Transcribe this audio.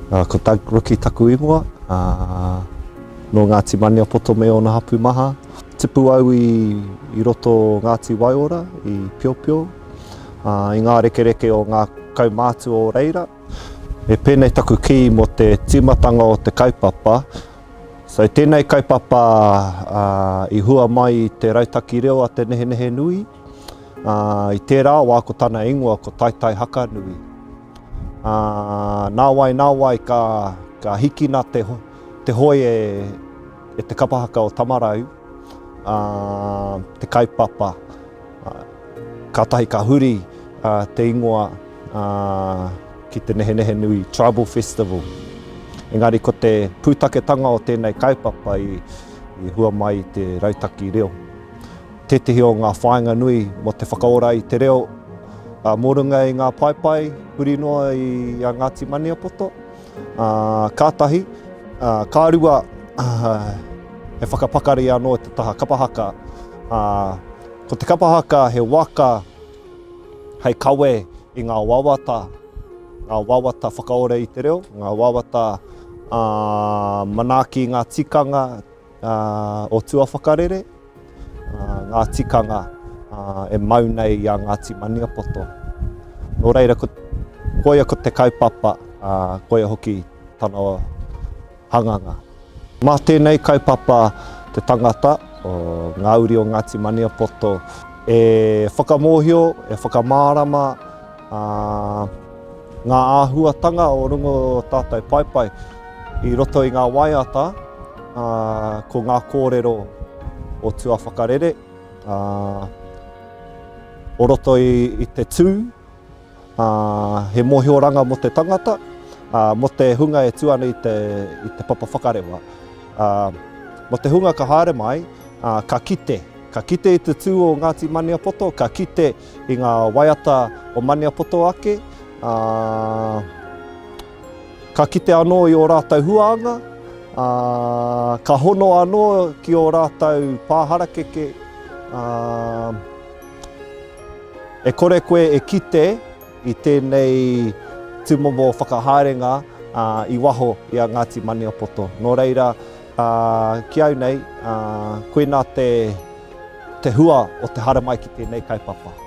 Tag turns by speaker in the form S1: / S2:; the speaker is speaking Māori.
S1: Ko Ruki taku ingoa, no Ngāti Maniapoto me ona hapū maha. Tipu au i roto Ngāti Waiora, i Piopio, i ngā rekereke o ngā kaumātu o Reira. E pēnei taku ki mo te tīmatanga o te kaupapa. So tēnei kaupapa i hua mai i te rautaki reo a te Nehenehenui. I tērā wā ko tāna ingoa ko Taitai Haka nui. Nā wai ka hikina te hoi e te kapahaka o Tamarau, te kaupapa, kātahi ka huri te ingoa ki te Nehenehenui Tribal Festival. Engari ko te pūtaketanga o tēnei kaupapa i hua mai i te rautaki reo. Tētehi o ngā whāinga nui mo te whakaora i te reo, mōrunga i ngā paipai, huri noa i Ngāti Maniapoto. Kātahi, kārua he whakapakari anō te taha kapahaka. Ko te kapahaka he waka hei kawe i ngā waiata. Ngā waiata whakaora i te reo, ngā waiata manaaki ngā tikanga o tua whakarere. Ngā tikanga e mau nei i a Ngāti Maniapoto. Nō reira, koia ko te kaupapa, koia hoki tāna hanganga. Mā tēnei kaupapa te tangata o ngā uri o Ngāti Maniapoto e whakamōhio, e whakamārama ngā āhuatanga o rungo tātou paipai i roto i ngā waiata ko ngā kōrero o tua whakarere. O roto i te tū, he mōhioranga mo te tangata, mo te hunga e tuana i te papa whakarewa. Mo te hunga ka haere mai, ka kite. Ka kite i te tū o Ngāti Maniapoto, ka kite i ngā waiata o Maniapoto ake. Ka kite anō i o rātou huanga, ka hono anō ki o rātou pāharakeke. E kore koe e kite i tēnei tūmomo whakahaerenga i waho i a Ngāti Maniapoto. Nō reira, ki au nei, koe nā te hua o te haramai ki tēnei kaupapa.